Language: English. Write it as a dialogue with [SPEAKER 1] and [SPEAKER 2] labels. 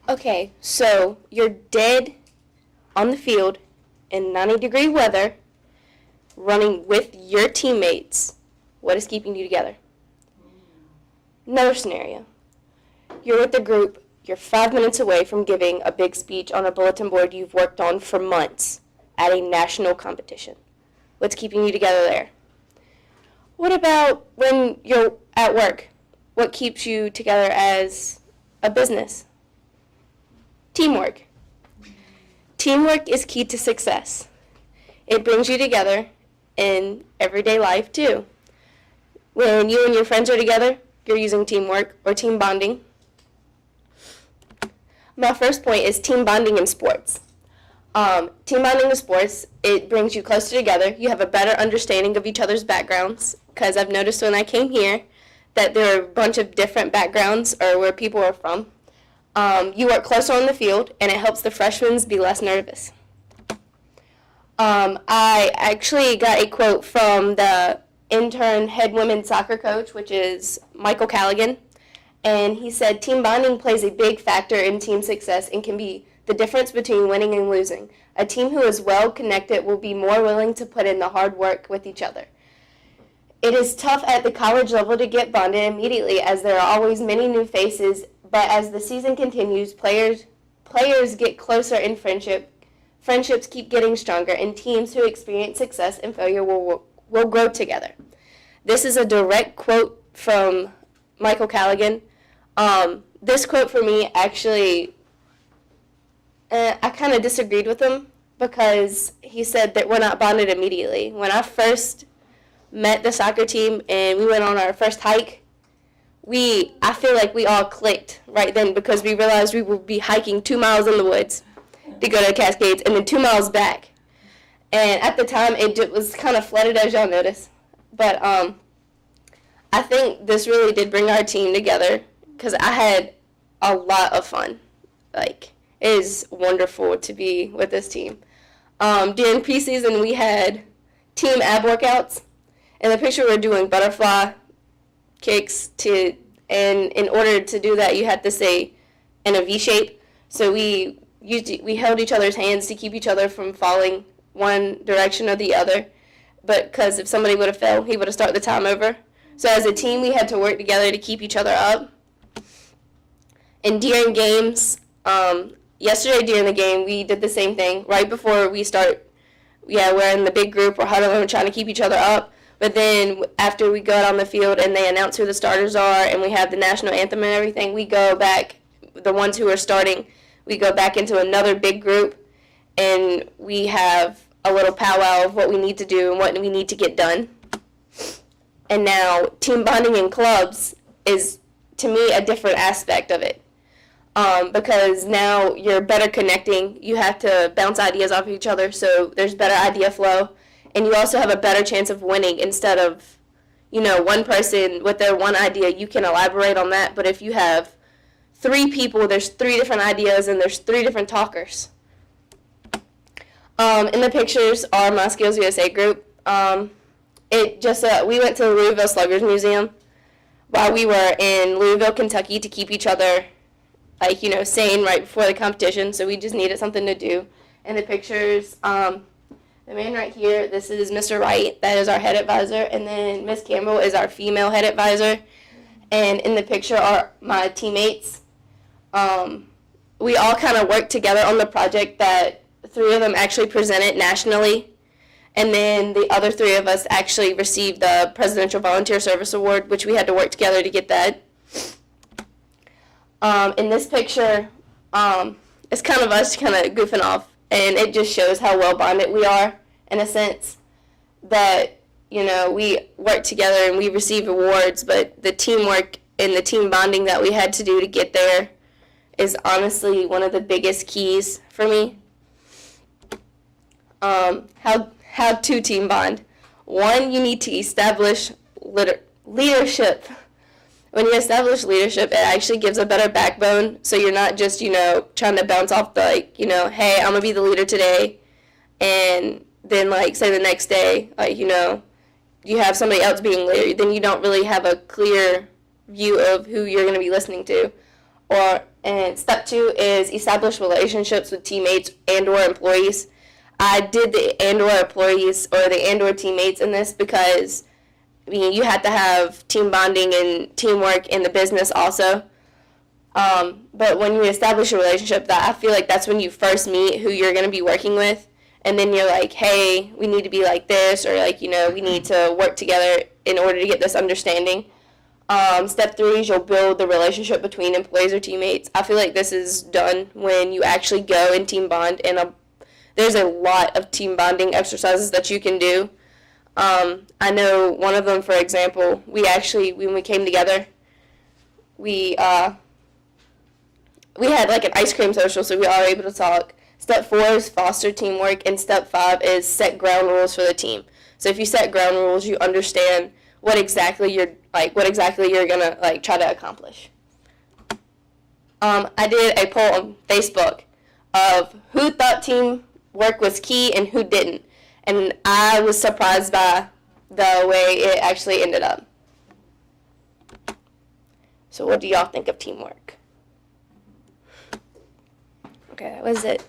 [SPEAKER 1] Okay, so you're dead on the field in 90-degree weather, running with your teammates. What is keeping you together? Another scenario. You're with the group. You're 5 minutes away from giving a big speech on a bulletin board you've worked on for months at a national competition. What's keeping you together there? What about when you're at work? What keeps you together as a business? Teamwork. Teamwork is key to success. It brings you together in everyday life too. When you and your friends are together, you're using teamwork or team bonding. My first point is team bonding in sports. Team bonding in sports, it brings you closer together. You have a better understanding of each other's backgrounds, because I've noticed when I came here that there are a bunch of different backgrounds or where people are from. You work closer on the field, and it helps the freshmen be less nervous. I actually got a quote from the intern head women's soccer coach, which is Michael Callaghan, and he said, team bonding plays a big factor in team success and can be the difference between winning and losing. A team who is well connected will be more willing to put in the hard work with each other. It is tough at the college level to get bonded immediately, as there are always many new faces, but as the season continues, players get closer in friendships keep getting stronger, and teams who experience success and failure will grow together. This is a direct quote from Michael Callaghan. This quote for me actually, I kind of disagreed with him, because he said that we're not bonded immediately. When I first met the soccer team and we went on our first hike, I feel like we all clicked right then, because we realized we would be hiking 2 miles in the woods to go to the Cascades and then 2 miles back. And at the time, it was kind of flooded, as y'all noticed. But I think this really did bring our team together, because I had a lot of fun. Like, it is wonderful to be with this team. During preseason, we had team ab workouts. In the picture, we're doing butterfly kicks, and in order to do that, you have to stay in a V shape. So we held each other's hands to keep each other from falling one direction or the other, but because if somebody would have fell, he would have started the time over. So as a team, we had to work together to keep each other up. And during games, yesterday during the game, we did the same thing. Right before we start, we're in the big group, we're huddling, we're trying to keep each other up. But then after we go out on the field and they announce who the starters are and we have the national anthem and everything, we go back, the ones who are starting, we go back into another big group, and we have a little powwow of what we need to do and what we need to get done. And now team bonding in clubs is, to me, a different aspect of it, because now you're better connecting. You have to bounce ideas off of each other, so there's better idea flow, and you also have a better chance of winning instead of, one person with their one idea, you can elaborate on that, but if you have 3 people, there's 3 different ideas, and there's 3 different talkers. In the pictures are my Skills USA group. We went to the Louisville Sluggers Museum while we were in Louisville, Kentucky, to keep each other, sane right before the competition. So we just needed something to do. In the pictures, the man right here, this is Mr. Wright, that is our head advisor, and then Miss Campbell is our female head advisor. And in the picture are my teammates. We all kind of worked together on the project that 3 of them actually presented nationally, and then the other 3 of us actually received the Presidential Volunteer Service Award, which we had to work together to get that. In this picture, it's kind of us kind of goofing off, and it just shows how well bonded we are, in a sense that, we work together and we receive awards, but the teamwork and the team bonding that we had to do to get there is honestly one of the biggest keys for me. How to team bond. 1, you need to establish leadership. When you establish leadership, it actually gives a better backbone, so you're not just, trying to bounce off the, hey, I'm going to be the leader today, and then, say the next day, you have somebody else being leader, then you don't really have a clear view of who you're going to be listening to. And step 2 is establish relationships with teammates and/or employees. I did the and/or employees or the and/or teammates in this because you have to have team bonding and teamwork in the business also. But when you establish a relationship, that I feel like that's when you first meet who you're going to be working with, and then you're like, hey, we need to be like this, or like, we need to work together in order to get this understanding. Step 3 is you'll build the relationship between employees or teammates. I feel like this is done when you actually go and team bond, and there's a lot of team bonding exercises that you can do. I know one of them, for example, when we came together, we had like an ice cream social, so we all were able to talk. Step 4 is foster teamwork, and step 5 is set ground rules for the team. So if you set ground rules, you understand what exactly you're gonna like try to accomplish. I did a poll on Facebook of who thought teamwork was key and who didn't, and I was surprised by the way it actually ended up. So what do y'all think of teamwork? Okay, that was it.